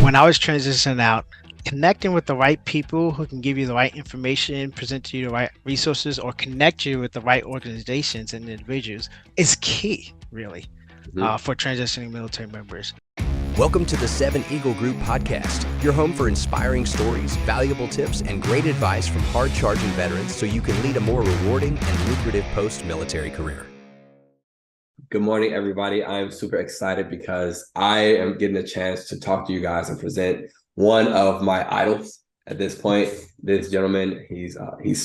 when I was transitioning out, connecting with the right people who can give you the right information, present to you the right resources, or connect you with the right organizations and individuals is key, really, Mhm. for transitioning military members. Welcome to the 7 Eagle Group podcast, your home for inspiring stories, valuable tips, and great advice from hard-charging veterans so you can lead a more rewarding and lucrative post-military career. Good morning, everybody. I'm super excited because I am getting a chance to talk to you guys and present one of my idols at this point. This gentleman, he's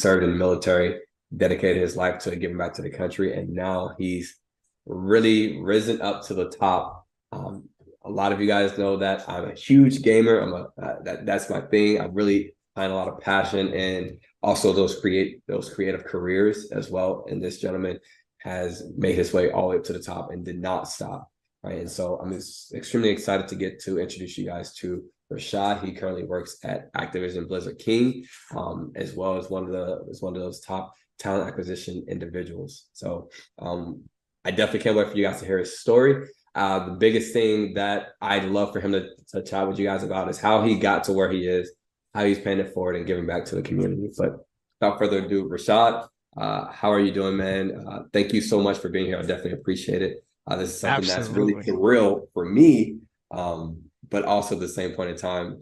served in the military, dedicated his life to giving back to the country, and now he's really risen up to the top. A lot of you guys know that I'm a huge gamer. That's my thing. I really find a lot of passion and also those creative careers as well. And this gentleman has made his way all the way up to the top and did not stop. Right. And so I'm extremely excited to get to introduce you guys to Rashad. He currently works at Activision Blizzard King, as well as one of those top talent acquisition individuals. So I definitely can't wait for you guys to hear his story. The biggest thing that I'd love for him to chat with you guys about is how he got to where he is, how he's paying it forward and giving back to the community. But without further ado, Rashad, how are you doing, man? Thank you so much for being here. I definitely appreciate it. This is something that's really Absolutely. surreal for me, but also at the same point in time,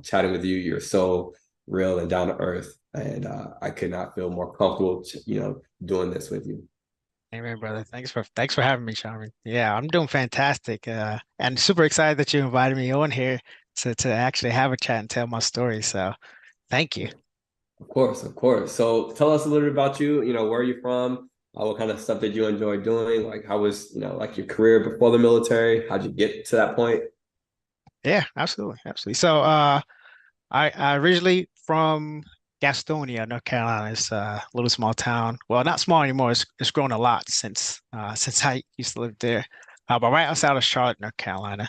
chatting with you, you're so real and down to earth, and I could not feel more comfortable, doing this with you. Amen, brother. Thanks for having me, Sharman. Yeah, I'm doing fantastic. And super excited that you invited me on here to actually have a chat and tell my story. So thank you. Of course, of course. So tell us a little bit about you. Where are you from? What kind of stuff did you enjoy doing? Like, how was, like your career before the military? How'd you get to that point? Yeah, absolutely, absolutely. So I originally from Gastonia, North Carolina. It's a little small town. Well, not small anymore. It's grown a lot since I used to live there. But right outside of Charlotte, North Carolina.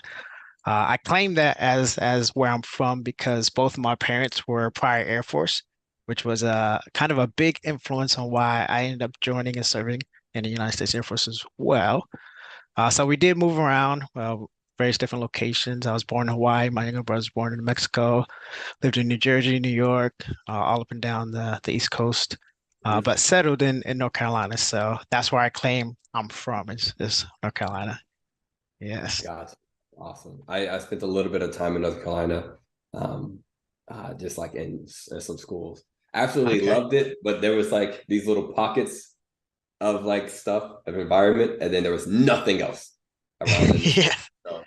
I claim that as where I'm from because both of my parents were prior Air Force, which was a kind of a big influence on why I ended up joining and serving in the United States Air Force as well. So we did move around, various different locations. I was born in Hawaii. My younger brother was born in Mexico. Lived in New Jersey, New York, all up and down the East Coast, but settled in North Carolina. So that's where I claim I'm from is North Carolina. Yes. Gotcha. Awesome. I spent a little bit of time in North Carolina, just like in some schools. Absolutely Okay. loved it, but there was like these little pockets of like stuff of environment, and then there was nothing else around in the school. Yeah. So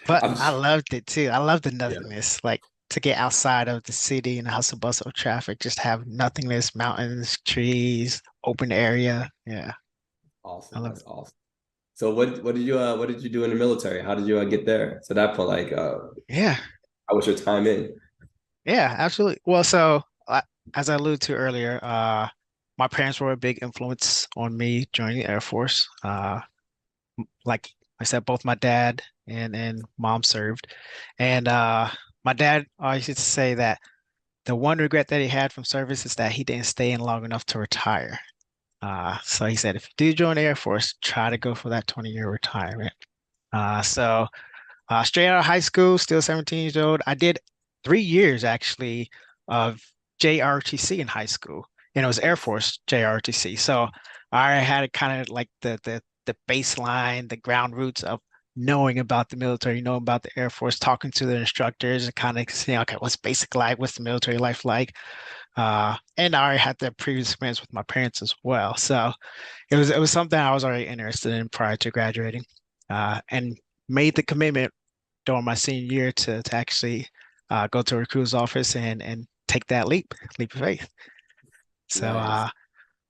But I'm I loved it too. I love the yeah, nothingness, like to get outside of the city and the hustle bustle of traffic, just have nothingness, mountains, trees, open area. Yeah, I awesome. love That's it. awesome. So what did you do in the military? How did you get there to that point? Like Yeah, how was your time in? yeah, absolutely. Well, so as I alluded to earlier, my parents were a big influence on me joining the Air Force. Like I said, both my dad and mom served, and my dad always used to say that the one regret that he had from service is that he didn't stay in long enough to retire. So he said, if you do join the Air Force, try to go for that 20-year retirement. So straight out of high school, still 17 years old, I did 3 years actually of JRTC in high school, and it was Air Force JRTC. So I had kind of like the baseline, the ground roots of knowing about the military, knowing about the Air Force, talking to the instructors and kind of seeing, okay, what's basic life, what's the military life like? And I already had that previous experience with my parents as well. So it was something I was already interested in prior to graduating, and made the commitment during my senior year to actually go to a recruiter's office and take that leap of faith. So Nice.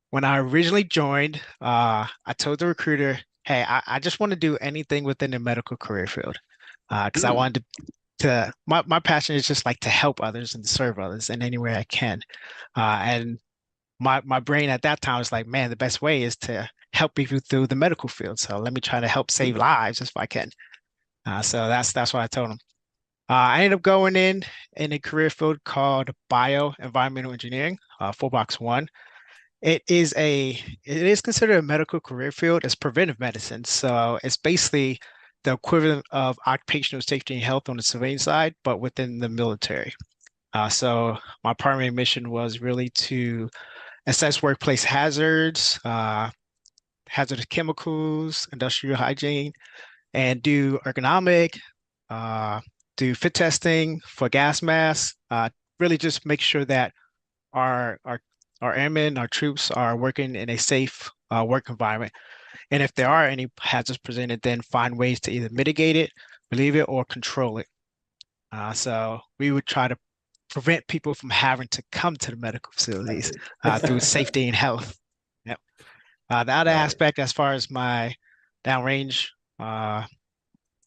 when I originally joined, I told the recruiter, "Hey, I just want to do anything within the medical career field, because I Hmm. wanted to my passion is just like to help others and to serve others in any way I can." And my brain at that time was like, man, the best way is to help people through the medical field. So let me try to help save lives if I can. So that's what I told him. I ended up going in a career field called bioenvironmental engineering, 4box1. It is considered a medical career field. It's preventive medicine. So it's basically the equivalent of occupational safety and health on the civilian side, but within the military. So my primary mission was really to assess workplace hazards, hazardous chemicals, industrial hygiene, and do ergonomic, uh, do fit testing for gas masks. Really just make sure that our our our airmen, our troops are working in a safe work environment. And if there are any hazards presented, then find ways to either mitigate it, relieve it, or control it. So we would try to prevent people from having to come to the medical facilities through safety and health. Yep. The other Right. aspect, as far as my downrange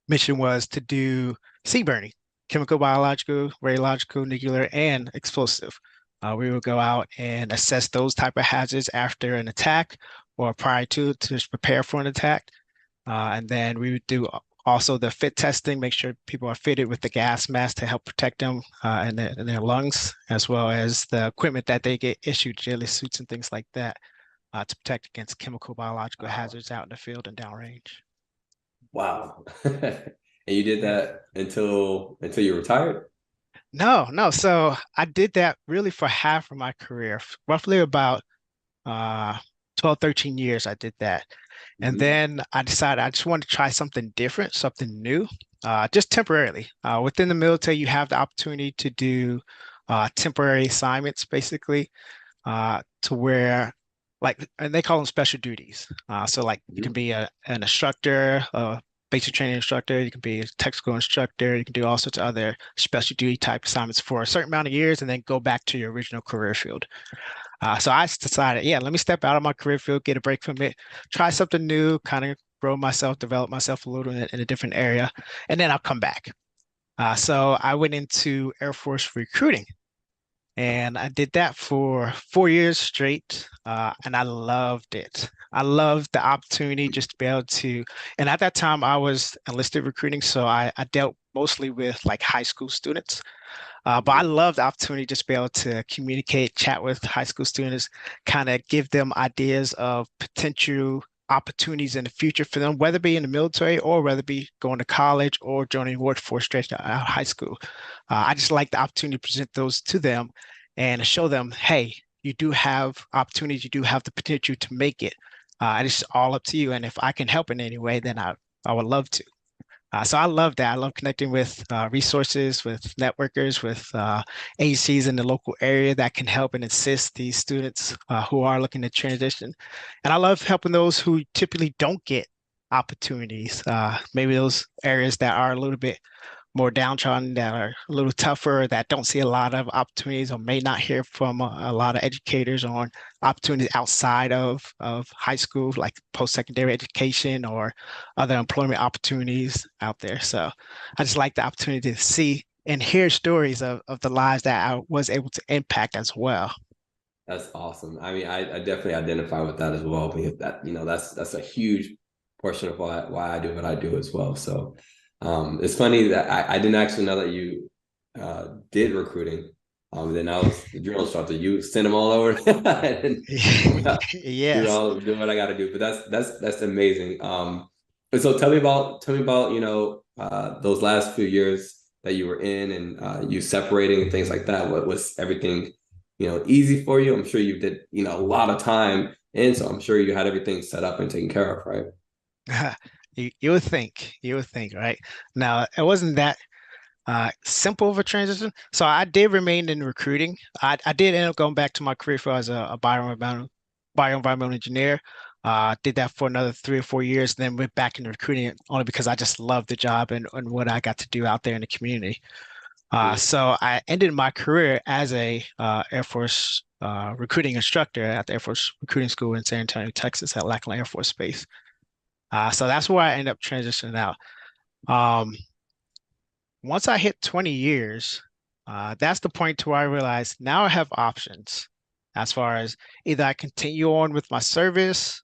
mission, was to do sea burning, chemical, biological, radiological, nuclear, and explosive. We would go out and assess those type of hazards after an attack or prior to just prepare for an attack. And then we would do also the fit testing, make sure people are fitted with the gas mask to help protect them in their lungs, as well as the equipment that they get issued, ghillie suits and things like that, to protect against chemical, biological Wow. hazards out in the field and downrange. Wow. And you did that until you retired? No. So I did that really for half of my career, roughly about uh, 12, 13 years I did that. And Mhm. then I decided I just wanted to try something different, something new, just temporarily. Within the military, you have the opportunity to do temporary assignments, basically, to where, like, and they call them special duties. So, like, you can Mhm. be an instructor, a basic training instructor, you can be a technical instructor, you can do all sorts of other special duty type assignments for a certain amount of years and then go back to your original career field. So I decided, yeah, let me step out of my career field, get a break from it, try something new, kind of grow myself, develop myself a little in a different area, and then I'll come back. So I went into Air Force recruiting, and I did that for 4 years straight, and I loved it. I loved the opportunity just to be able to, and at that time I was enlisted recruiting, so I dealt mostly with like high school students. But I Mhm. love the opportunity just to be able to communicate, chat with high school students, kind of give them ideas of potential opportunities in the future for them, whether it be in the military or whether it be going to college or joining the workforce straight out of high school. I just like the opportunity to present those to them and show them, hey, you do have opportunities, you do have the potential to make it. And it's all up to you. And if I can help in any way, then I would love to. So I love that. I love connecting with resources, with networkers, with agencies in the local area that can help and assist these students who are looking to transition. And I love helping those who typically don't get opportunities, maybe those areas that are a little bit more downtrodden, that are a little tougher, that don't see a lot of opportunities or may not hear from a lot of educators on opportunities outside of high school, like post-secondary education or other employment opportunities out there. So I just like the opportunity to see and hear stories of the lives that I was able to impact as well. That's awesome. I mean, I definitely identify with that as well because that, that's a huge portion of why I do what I do as well. So it's funny that I didn't actually know that you did recruiting. Then I was the drill instructor. You send them all over and Yes. do what I got to do. But that's amazing. And so tell me about those last few years that you were in and you separating and things like that. What was everything easy for you? I'm sure you did a lot of time, and so I'm sure you had everything set up and taken care of, right? You would think, right? Now, it wasn't that simple of a transition. So I did remain in recruiting. I did end up going back to my career field as a bioenvironmental engineer. Did that for another 3 or 4 years, then went back into recruiting only because I just loved the job and what I got to do out there in the community. Mm. So I ended my career as a Air Force recruiting instructor at the Air Force Recruiting School in San Antonio, Texas, at Lackland Air Force Base. So that's where I ended up transitioning out. Um, Once I hit 20 years, that's the point to where I realized now I have options as far as either I continue on with my service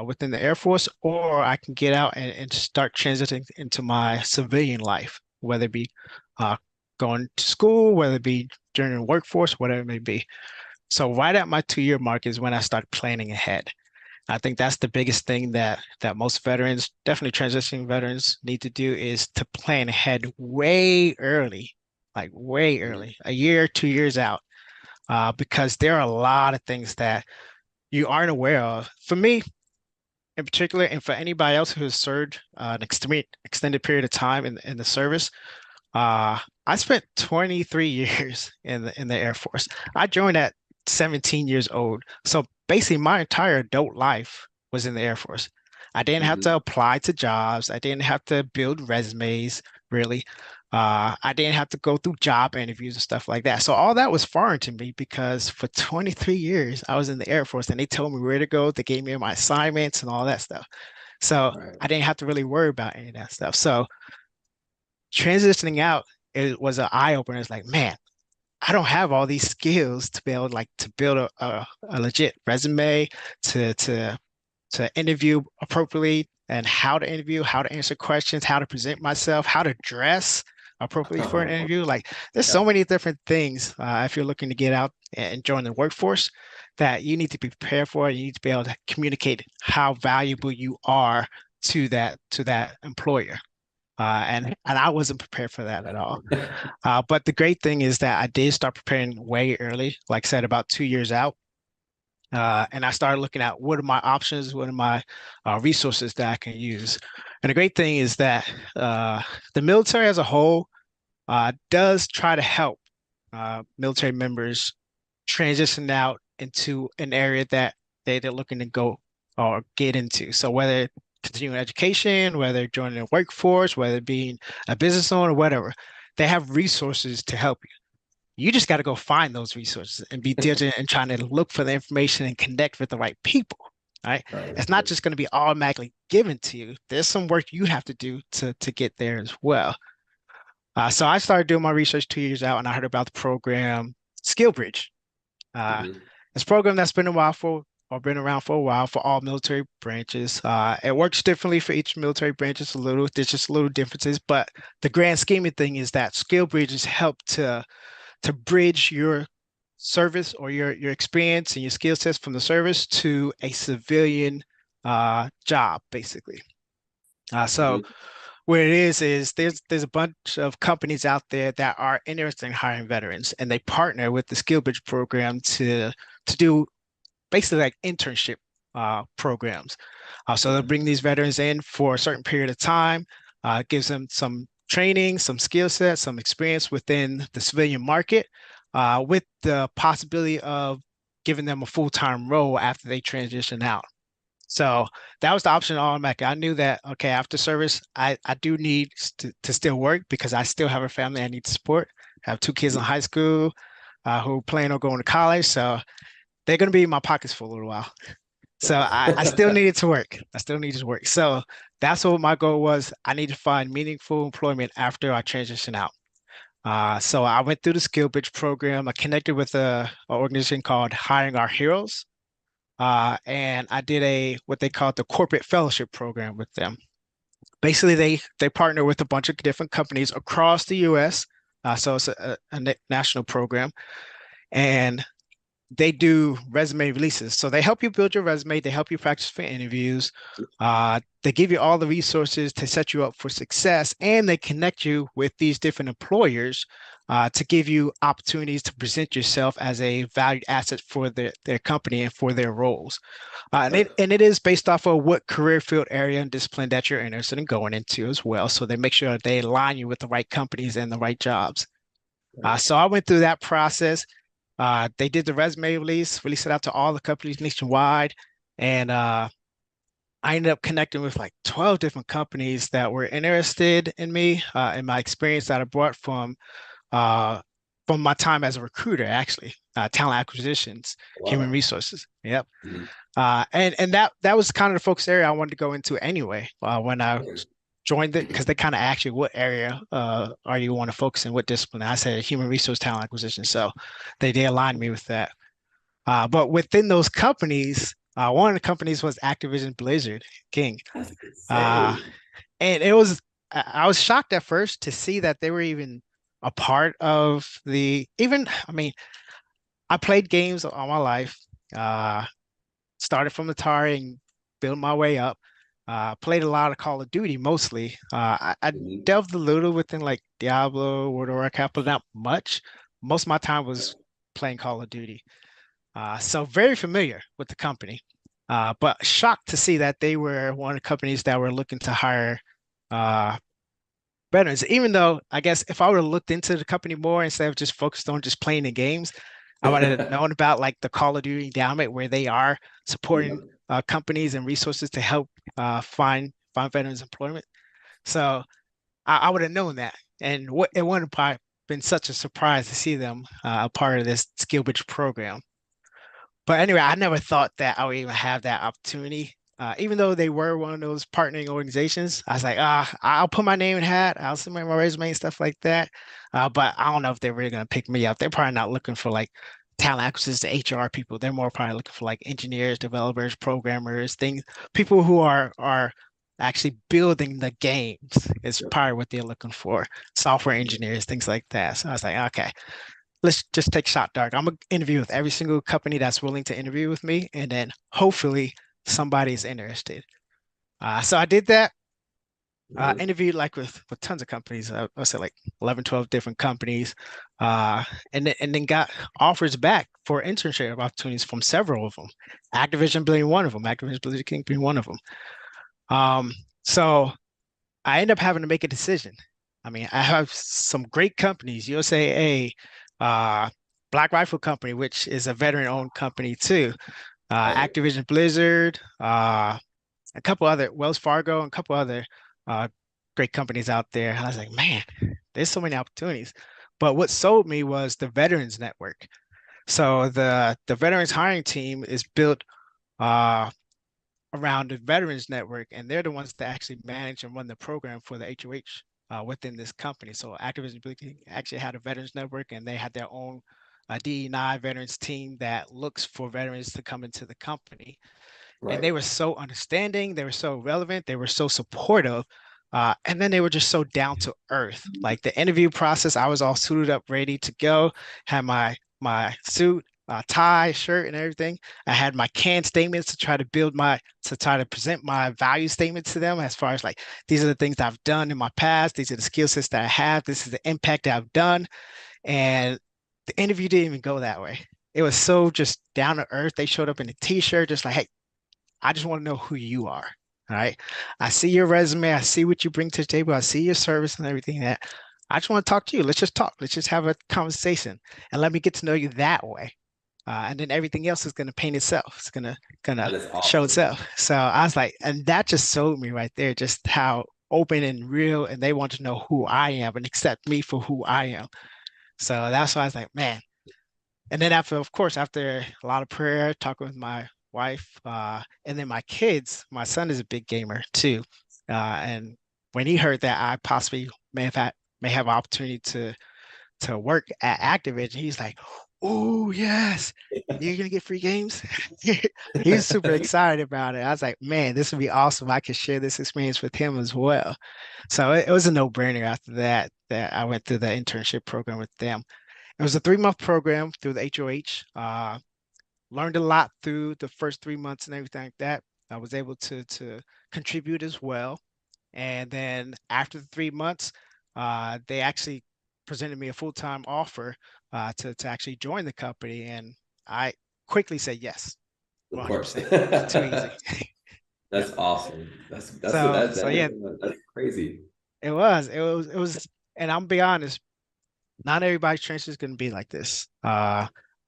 within the Air Force, or I can get out and start transiting into my civilian life, whether it be uh, going to school, whether it be during the workforce, whatever it may be. So right at my 2 year mark is when I start planning ahead. I think that's the biggest thing that most veterans, definitely transitioning veterans, need to do is to plan ahead way early, like way Mhm. early, a year, 2 years out, because there are a lot of things that you aren't aware of. For me, in particular, and for anybody else who has served an extended period of time in the service, uh, I spent 23 years in the Air Force. I joined at 17 years old. So basically, my entire adult life was in the Air Force. I didn't have to Mhm. apply to jobs. I didn't have to build resumes, really. I didn't have to go through job interviews and stuff like that. So all that was foreign to me because for 23 years I was in the Air Force and they told me where to go. They gave me my assignments and all that stuff. So Right. I didn't have to really worry about any of that stuff. So transitioning out, it was an eye opener. It's like, man, I don't have all these skills to be able like to build a legit resume, to to to interview appropriately and how to interview, how to answer questions, how to present myself, how to dress appropriately for an interview. Like there's so Yeah. many different things if you're looking to get out and join the workforce that you need to be prepared for. You need to be able to communicate how valuable you are to that employer. And I wasn't prepared for that at all. But the great thing is that I did start preparing way early, like I said, about 2 years out. And I started looking at what are my options, what are my resources that I can use. And the great thing is that the military as a whole does try to help military members transition out into an area that they're looking to go or get into. So whether continuing education, whether joining the workforce, whether being a business owner, whatever, they have resources to help you. You just got to go find those resources and be diligent and trying to look for the information and connect with the right people. Right. Right. It's not just going to be automatically given to you. There's some work you have to do to get there as well. So I started doing my research 2 years out and I heard about the program Skillbridge. Uh, Mhm. it's a program that's been a while for or been around for a while for all military branches. It works differently for each military branch. It's a little, there's just little differences, but the grand scheme of thing is that Skillbridges help to bridge your service or your experience and your skill sets from the service to a civilian job, basically. So Mhm. what it is there's a bunch of companies out there that are interested in hiring veterans, and they partner with the Skillbridge program to do basically like internship programs. So they'll Okay. bring these veterans in for a certain period of time, gives them some training, some skill sets, some experience within the civilian market, with the possibility of giving them a full-time role after they transition out. So that was the option automatic. I knew that, okay, after service, I do need to still work because I still have a family I need to support. I have two kids in Mhm. high school who plan on going to college. So they're going to be in my pockets for a little while. So I still needed to work. I still needed to work. So that's what my goal was. I need to find meaningful employment after I transition out. So I went through the Skillbridge program. I connected with a organization called Hiring Our Heroes. And I did a what they call the corporate fellowship program with them. Basically, they partner with a bunch of different companies across the U.S. So it's a national program, and they do resume releases. So they help you build your resume, they help you practice for interviews. They give you all the resources to set you up for success, and they connect you with these different employers to give you opportunities to present yourself as a valued asset for their company and for their roles. And it is based off of what career field area and discipline that you're interested in going into as well. So they make sure that they align you with the right companies and the right jobs. Right. So I went through that process. They did the resume released it out to all the companies nationwide, and I ended up connecting with like 12 different companies that were interested in me and my experience that I brought uh, from my time as a recruiter, actually, talent acquisitions, human Wow. resources. Yep. Mhm. And that was kind of the focus area I wanted to go into anyway when I joined it, because they kind of asked you what area are you want to focus in, what discipline. I said human resource talent acquisition, so they aligned me with that. But within those companies, one of the companies was Activision Blizzard King, That's uh, insane. and it was I was shocked at first to see that they were even a part of the even. I mean, I played games all my life. Uh, started from Atari and built my way up. Played a lot of Call of Duty mostly. I Mhm. delved a little within like Diablo, World of Warcraft, but not much. Most of my time was playing Call of Duty. So very familiar with the company, but shocked to see that they were one of the companies that were looking to hire uh, veterans. Even though I guess if I would have looked into the company more instead of just focused on just playing the games, I would have known about like the Call of Duty endowment where they are supporting Yeah. companies and resources to help find veterans employment. So I would have known that, and it wouldn't have probably been such a surprise to see them a part of this Skillbridge program. But anyway, I never thought that I would even have that opportunity. Even though they were one of those partnering organizations, I was like, I'll put my name in hat. I'll submit my resume and stuff like that. But I don't know if they're really going to pick me up. They're probably not looking for like talent acquisition HR people. They're more probably looking for like engineers, developers, programmers, things, people who are actually building the games is probably what they're looking for. Software engineers, things like that. So I was like, okay, let's just take shot dark. I'm gonna interview with every single company that's willing to interview with me, and then hopefully somebody's interested. So I did that. Nice. Interviewed like with tons of companies. I said like 11, 12 different companies, uh, and then got offers back for internship opportunities from several of them. Activision being one of them. Activision Blizzard King being one of them. Um, so I end up having to make a decision. I mean, I have some great companies, USAA, uh, Black Rifle Company, which is a veteran-owned company too, Right. Activision Blizzard, a couple other, Wells Fargo, and a couple other uh, great companies out there. And I was like, man, there's so many opportunities. But what sold me was the Veterans Network. So the Veterans hiring team is built uh, around the Veterans Network, and they're the ones that actually manage and run the program for the HOH within this company. So Activision Blizzard actually had a Veterans Network, and they had their own DE9 veterans team that looks for veterans to come into the company. And Right. they were so understanding, they were so relevant, they were so supportive. And then they were just so down to earth. Like the interview process, I was all suited up, ready to go, had my suit, tie, shirt, and everything. I had my canned statements to try to present my value statements to them as far as like, these are the things I've done in my past. These are the skill sets that I have. This is the impact that I've done. And the interview didn't even go that way. It was so just down to earth. They showed up in a t-shirt, just like, hey, I just want to know who you are. All right. I see your resume. I see what you bring to the table. I see your service and everything that I just want to talk to you. Let's just talk. Let's just have a conversation and let me get to know you that way. And then everything else is going to paint itself. It's gonna That is show awesome. itself. So I was like, and that just sold me right there, just how open and real, and they want to know who I am and accept me for who I am. So that's why I was like, man, and then after, of course, after a lot of prayer, talking with my wife, and then my kids, my son is a big gamer too. And when he heard that I possibly may have opportunity to work at Activision, he's like, "Oh yes, you're gonna get free games." He's super excited about it. I was like, "Man, this would be awesome. I could share this experience with him as well." So it was a no-brainer after that I went through the internship program with them. It was a 3 month program through the HOH. Learned a lot through the first 3 months and everything like that. I was able to contribute as well. And then after the 3 months, they actually presented me a full-time offer to actually join the company. And I quickly said yes, Of course. 100%. It's too easy. Yep. That's awesome. So yeah, That's crazy. it was, and I'm be honest, not everybody's transition is going to be like this.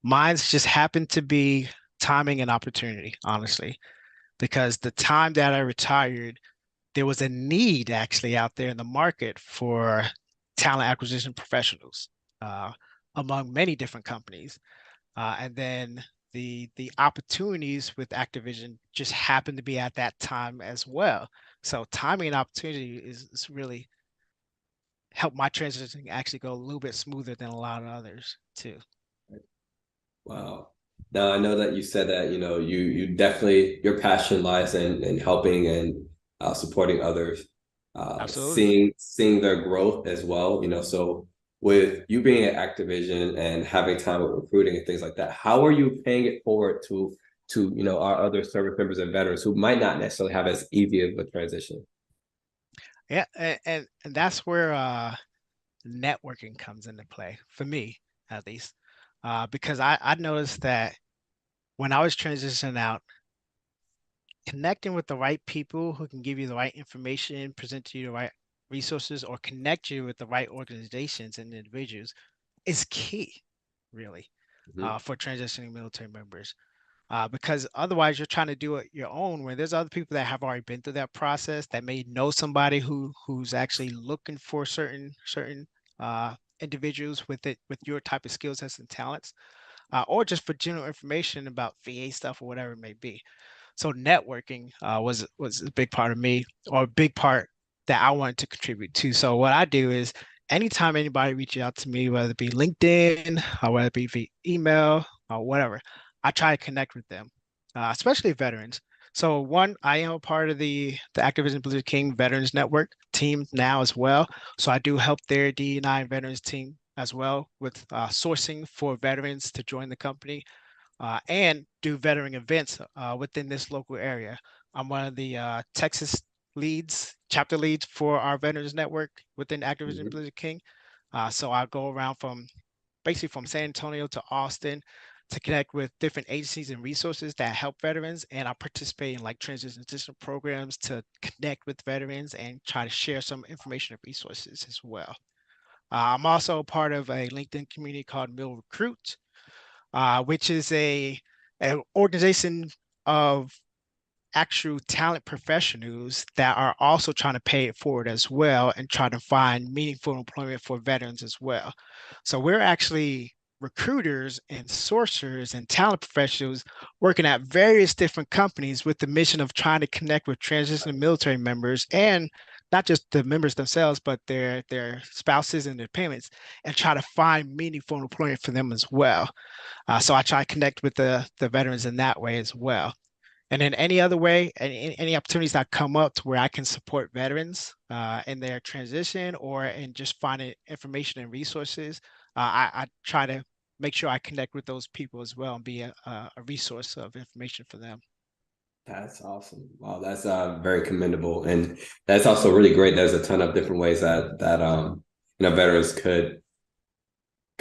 Mine's just happened to be timing and opportunity, honestly, because the time that I retired, there was a need actually out there in the market for talent acquisition professionals uh, among many different companies. And then the opportunities with Activision just happened to be at that time as well. So timing and opportunity is really helped my transition actually go a little bit smoother than a lot of others too. Wow. Now I know that you said that, you definitely your passion lies in helping and supporting others, Absolutely. seeing their growth as well, so with you being at Activision and having time with recruiting and things like that, how are you paying it forward to, our other service members and veterans who might not necessarily have as easy of a transition? Yeah, and that's where networking comes into play for me, at least, because I noticed that when I was transitioning out, connecting with the right people who can give you the right information, present to you the right resources, or connect you with the right organizations and individuals is key, really, Mhm. for transitioning military members. Because otherwise, you're trying to do it your own. Where there's other people that have already been through that process, that may know somebody who's actually looking for certain individuals with your type of skill sets and talents, or just for general information about VA stuff or whatever it may be. So networking was a big part of me, or a big part that I wanted to contribute to. So what I do is anytime anybody reaches out to me, whether it be LinkedIn or whether it be via email or whatever, I try to connect with them, especially veterans. So one, I am a part of the Activision Blizzard King Veterans Network team now as well. So I do help their D&I veterans team as well with sourcing for veterans to join the company, and do veteran events within this local area. I'm one of the Texas chapter leads for our Veterans Network within Activision Mhm. Blizzard King. So I go around from basically from San Antonio to Austin to connect with different agencies and resources that help veterans. And I participate in like transition programs to connect with veterans and try to share some information and resources as well. I'm also part of a LinkedIn community called Mill Recruit, which is an organization of actual talent professionals that are also trying to pay it forward as well and try to find meaningful employment for veterans as well. So we're actually recruiters and sourcers and talent professionals working at various different companies with the mission of trying to connect with transitioning military members, and not just the members themselves, but their spouses and their parents, and try to find meaningful employment for them as well. So I try to connect with the veterans in that way as well. And in any other way, any opportunities that come up to where I can support veterans in their transition or in just finding information and resources, I try to make sure I connect with those people as well and be a resource of information for them. That's awesome. Wow, that's very commendable, and that's also really great. There's a ton of different ways that veterans could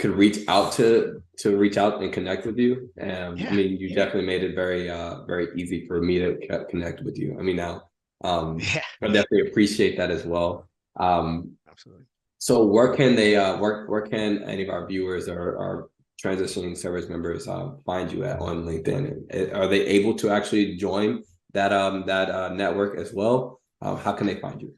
reach out and connect with you. And I Yeah, mean, you definitely made it very easy for me to connect with you. I mean, now yeah, I definitely appreciate that as well. absolutely. So where can any of our viewers or transitioning service members find you at on LinkedIn? Are they able to actually join that network as well? How can they find you?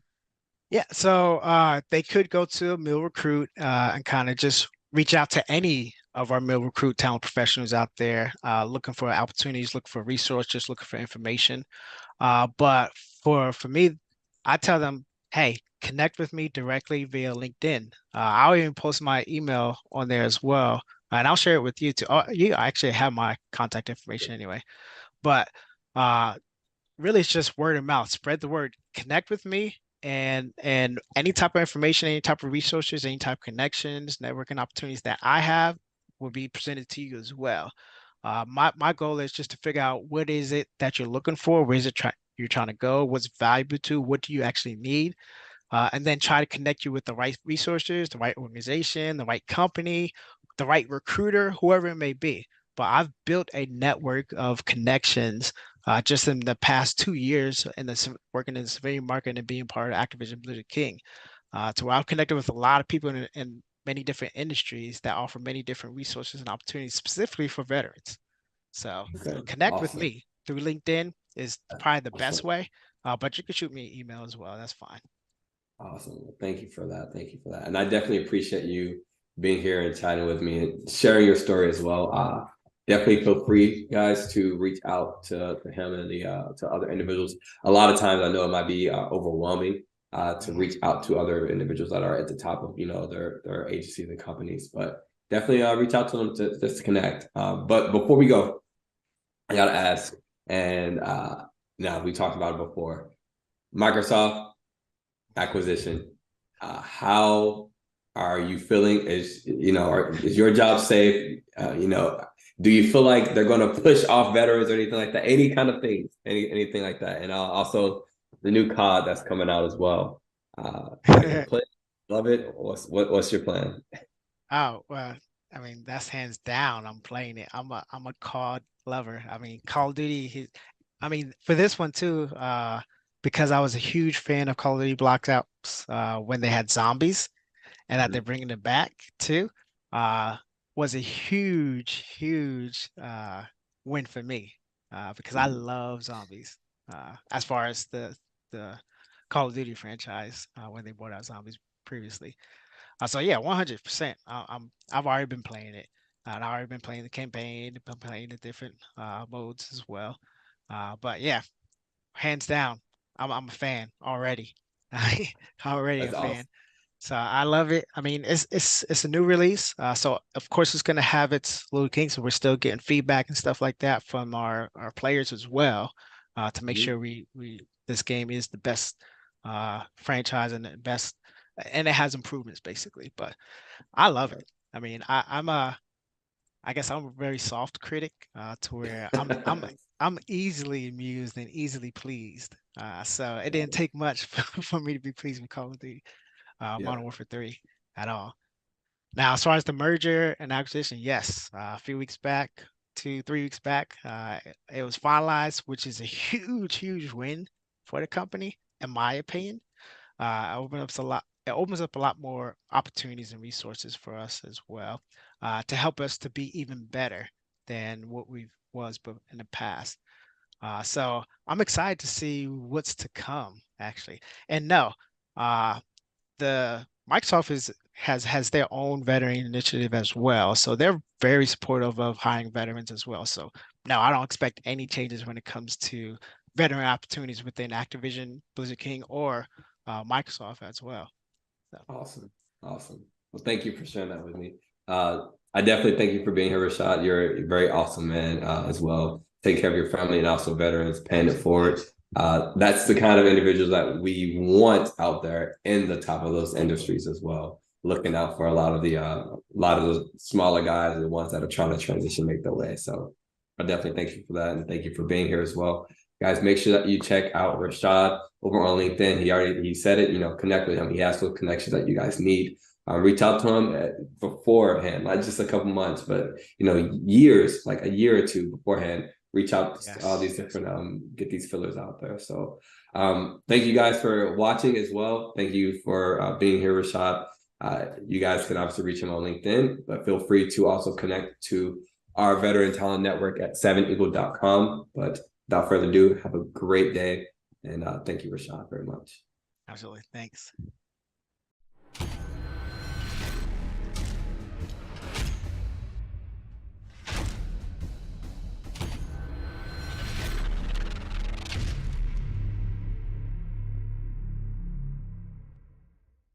Yeah, so they could go to Mill Recruit and kind of just reach out to any of our Mill Recruit talent professionals out there, looking for opportunities, looking for resources, looking for information. But for me, I tell them, hey, connect with me directly via LinkedIn. I'll even post my email on there as well, and I'll share it with you too. You actually have my contact information anyway, but uh, really it's just word of mouth. Spread the word. Connect with me, and any type of information, any type of resources, any type of connections, networking opportunities that I have will be presented to you as well. My goal is just to figure out what is it that you're looking for, where is it you're trying to go, what's valuable to, what do you actually need, and then try to connect you with the right resources, the right organization, the right company, the right recruiter, whoever it may be. But I've built a network of connections just in the past 2 years in working in the civilian market and being part of Activision Blizzard King, to where I've connected with a lot of people in many different industries that offer many different resources and opportunities specifically for veterans. So Okay, connect with awesome, me through LinkedIn is probably the best awesome. way, but you can shoot me an email as well. That's fine. Awesome. Well, thank you for that. Thank you for that. And I definitely appreciate you being here and chatting with me and sharing your story as well. Definitely feel free, guys, to reach out to him and to other individuals. A lot of times, I know it might be overwhelming to Mhm. reach out to other individuals that are at the top of their agencies and companies, but definitely reach out to them to just to connect. But before we go, I gotta ask, and now we talked about it before. Microsoft acquisition. How are you feeling? Is your job safe? Do you feel like they're going to push off veterans or anything like that? Any kind of things, anything like that. And also the new COD that's coming out as well. Are you gonna play it? Love it? What's your plan? Oh, well, I mean, that's hands down. I'm playing it. I'm a COD lover. I mean, Call of Duty, I mean, for this one too, because I was a huge fan of Call of Duty Black Ops when they had zombies and that they're bringing it back too, uh, was a huge win for me because I Mhm. love zombies. As far as the Call of Duty franchise when they brought out zombies previously. So yeah, 100%. I've already been playing it. And I've already been playing the campaign, been playing the different modes as well. But yeah, hands down, I'm a fan already. Already a That's fan. awesome. So I love it. I mean, it's a new release, so of course it's gonna have its little kinks. So we're still getting feedback and stuff like that from our players as well, to make Mhm. sure we this game is the best franchise and the best, and it has improvements basically. But I love it. I mean, I guess I'm a very soft critic, to where I'm easily amused and easily pleased. So it didn't take much for me to be pleased with Call of Duty Yeah. Modern Warfare 3 at all. Now, as far as the merger and acquisition, yes, a few weeks back, 2, 3 weeks back, it was finalized, which is a huge win for the company, in my opinion. It opens up a lot more opportunities and resources for us as well, to help us to be even better than what we was in the past. So I'm excited to see what's to come, actually. And no, uh, the Microsoft has their own veteran initiative as well. So they're very supportive of hiring veterans as well. So no, I don't expect any changes when it comes to veteran opportunities within Activision, Blizzard King, or Microsoft as well. So Awesome. Awesome. Well, thank you for sharing that with me. I definitely thank you for being here, Rashad. You're a very awesome man as well. Take care of your family and also veterans, paying it forward. That's the kind of individuals that we want out there in the top of those industries as well. Looking out for a lot of the smaller guys, the ones that are trying to transition, make their way. So I definitely thank you for that, and thank you for being here as well. Guys, make sure that you check out Rashad over on LinkedIn. He said it, connect with him. He has those connections that you guys need. Reach out to him beforehand, not just a couple months, but years, like a year or two beforehand. Reach out to all yes, these different get these fillers out there. So thank you guys for watching as well. Thank you for being here, Rashad. You guys can obviously reach him on LinkedIn, but feel free to also connect to our veteran talent network at 7eagle.com. But without further ado, have a great day. And thank you, Rashad, very much. absolutely. Thanks.